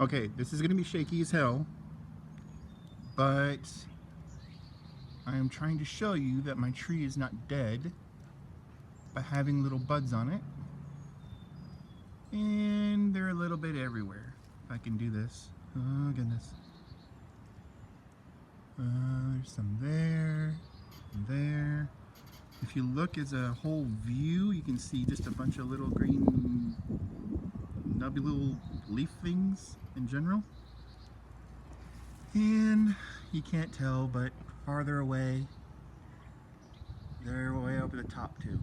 Okay, this is going to be shaky as hell, but I am trying to show you that my tree is not dead by having little buds on it. And they're a little bit everywhere. If I can do this. Oh goodness. There's some there, and there. If you look as a whole view, you can see just a bunch of little green nubby little leaf things in general. And you can't tell, but farther away, they're way up at the top too.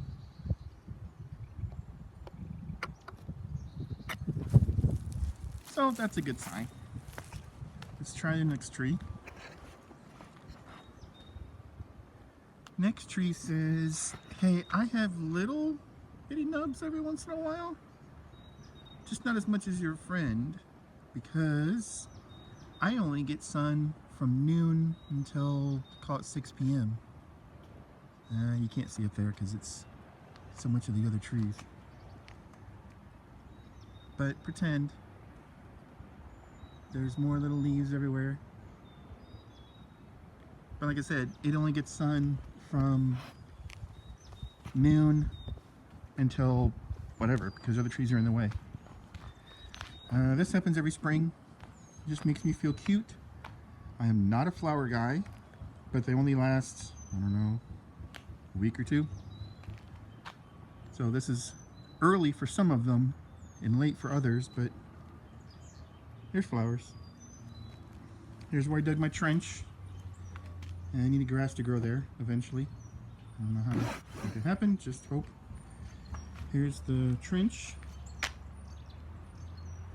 So that's a good sign. Let's try the next tree. Next tree says, hey, I have little bitty nubs every once in a while. Just not as much as your friend, because I only get sun from noon until, call it 6 p.m. You can't see up there because it's so much of the other trees. But pretend there's more little leaves everywhere. But like I said, it only gets sun from noon until whatever, because other trees are in the way. This happens every spring. It just makes me feel cute. I am not a flower guy, but they only last, I don't know, a week or two. So this is early for some of them and late for others, but there's flowers. Here's where I dug my trench. And I need grass to grow there eventually. I don't know how to make it happen, just hope. Here's the trench.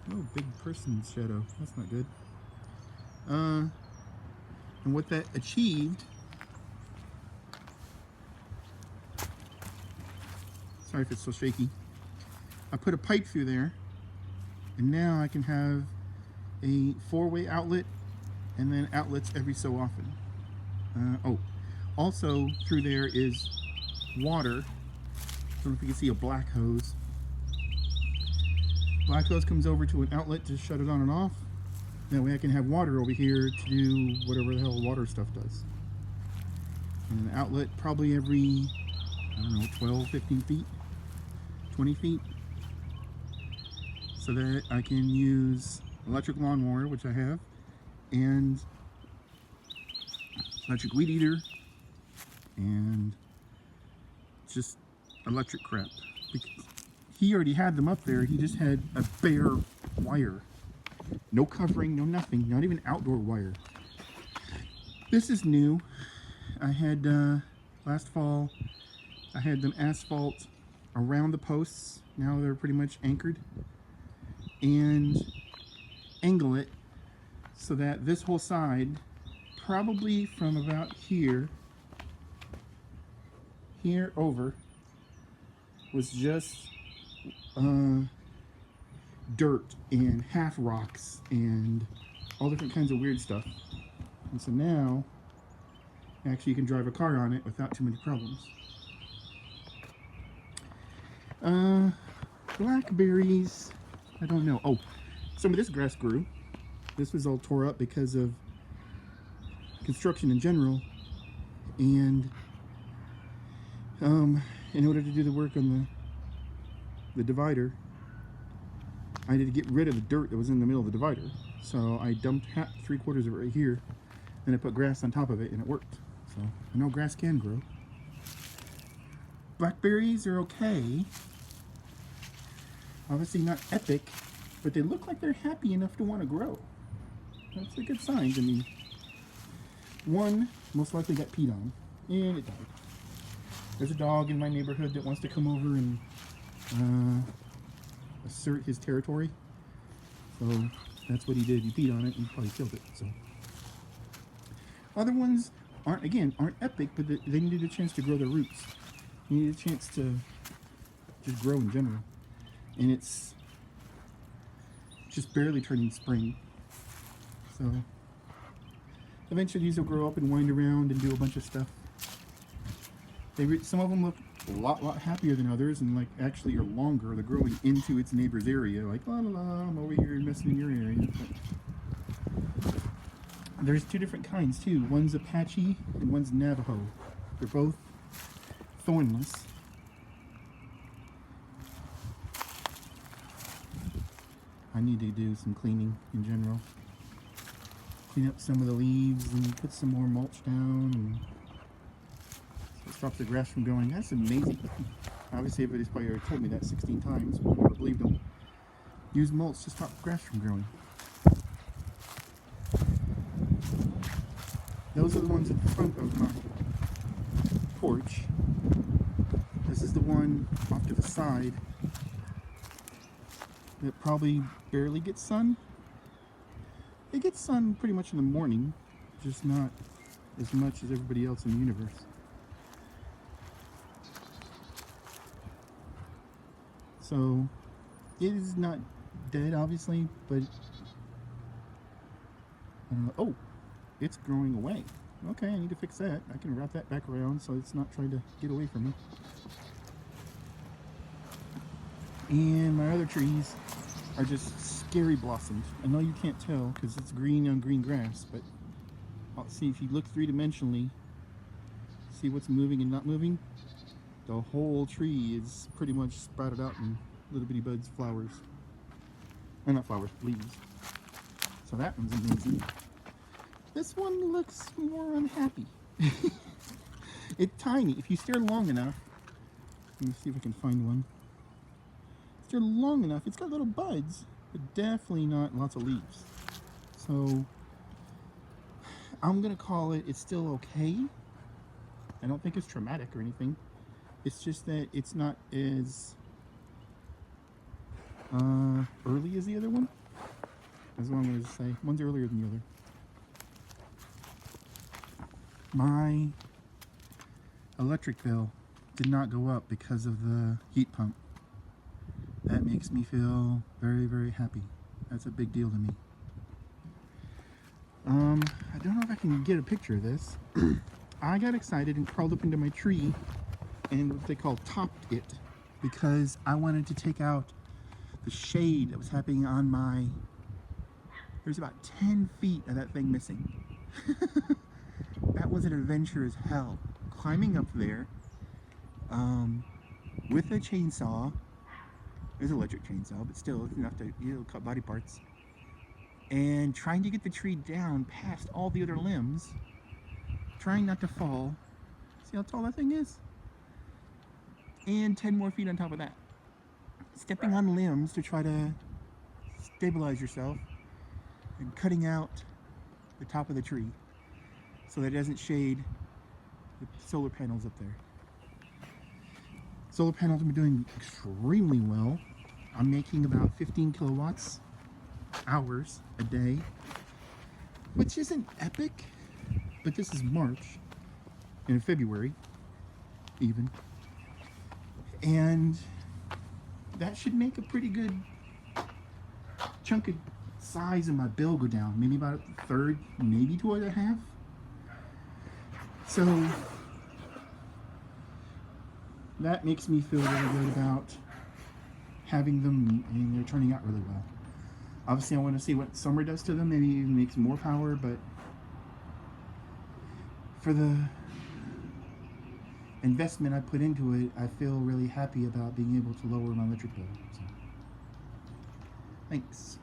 Oh, big person's shadow. That's not good. And what that achieved, sorry if it's so shaky, I put a pipe through there, and now I can have a 4-way outlet and then outlets every so often. Also through there is water. I don't know if you can see a black hose. Black hose comes over to an outlet to shut it on and off. That way I can have water over here to do whatever the hell water stuff does. And an outlet probably every, I don't know, 12, 15 feet, 20 feet. So that I can use electric lawnmower, which I have, and electric weed eater, and just electric crap. He already had them up there. He just had a bare wire. No covering, no nothing, not even outdoor wire. This is new. I had, last fall, I had them asphalt around the posts. Now they're pretty much anchored. And angle it so that this whole side, probably from about here over, was just dirt and half rocks and all different kinds of weird stuff. And so now actually you can drive a car on it without too many problems. Blackberries, I don't know. Oh, some of this grass grew. This was all tore up because of construction in general, and in order to do the work on the divider, I had to get rid of the dirt that was in the middle of the divider. So I dumped 3/4 of it right here, and I put grass on top of it, and it worked. So I know grass can grow. Blackberries are okay. Obviously not epic, but they look like they're happy enough to want to grow. That's a good sign to me. One most likely got peed on, and it died. There's a dog in my neighborhood that wants to come over and assert his territory. So that's what he did. He peed on it and probably killed it. So other ones aren't epic, but they needed a chance to grow their roots. They needed a chance to just grow in general. And it's just barely turning spring. So eventually these will grow up and wind around and do a bunch of stuff. Some of them look a lot happier than others, and like actually are longer. They're growing into its neighbor's area. Like, la la la, I'm over here messing in your area. But there's two different kinds too. One's Apache and one's Navajo. They're both thornless. I need to do some cleaning in general. Clean up some of the leaves and put some more mulch down, and so it stops the grass from growing. That's amazing. Obviously everybody's probably already told me that 16 times, but I never believed them. Use mulch to stop grass from growing. Those are the ones in front of my porch. This is the one off to the side that probably barely gets sun. It gets sun pretty much in the morning, just not as much as everybody else in the universe. So it is not dead, obviously, but oh, it's growing away. Okay, I need to fix that. I can wrap that back around so it's not trying to get away from me. And my other trees are just scary blossomed. I know you can't tell because it's green on green grass, but I'll see if you look three-dimensionally, see what's moving and not moving. The whole tree is pretty much sprouted out in little bitty buds, flowers. Not flowers, leaves. So that one's amazing. This one looks more unhappy. It's tiny. If you stare long enough, let me see if I can find one. Stare long enough, it's got little buds, but definitely not lots of leaves. So I'm gonna call it, it's still okay. I don't think it's traumatic or anything. It's just that it's not as early as the other one. That's what I'm going to say. One's earlier than the other. My electric bill did not go up because of the heat pump. That makes me feel very, very happy. That's a big deal to me. I don't know if I can get a picture of this. I got excited and crawled up into my tree and what they call topped it because I wanted to take out the shade that was happening on my... There's about 10 feet of that thing missing. That was an adventure as hell. Climbing up there with a chainsaw. There's an electric chainsaw, but still it's enough to, cut body parts. And trying to get the tree down past all the other limbs. Trying not to fall. See how tall that thing is? And 10 more feet on top of that. Stepping on limbs to try to stabilize yourself. And cutting out the top of the tree so that it doesn't shade the solar panels up there. Solar panels have been doing extremely well. I'm making about 15 kilowatts hours a day, which isn't epic, but this is March and February even, and that should make a pretty good chunk of size of my bill go down, maybe about a third, maybe to a half. So that makes me feel really good about having them, and they're turning out really well. Obviously I want to see what summer does to them, maybe even makes more power, but for the investment I put into it, I feel really happy about being able to lower my electric bill. So, thanks.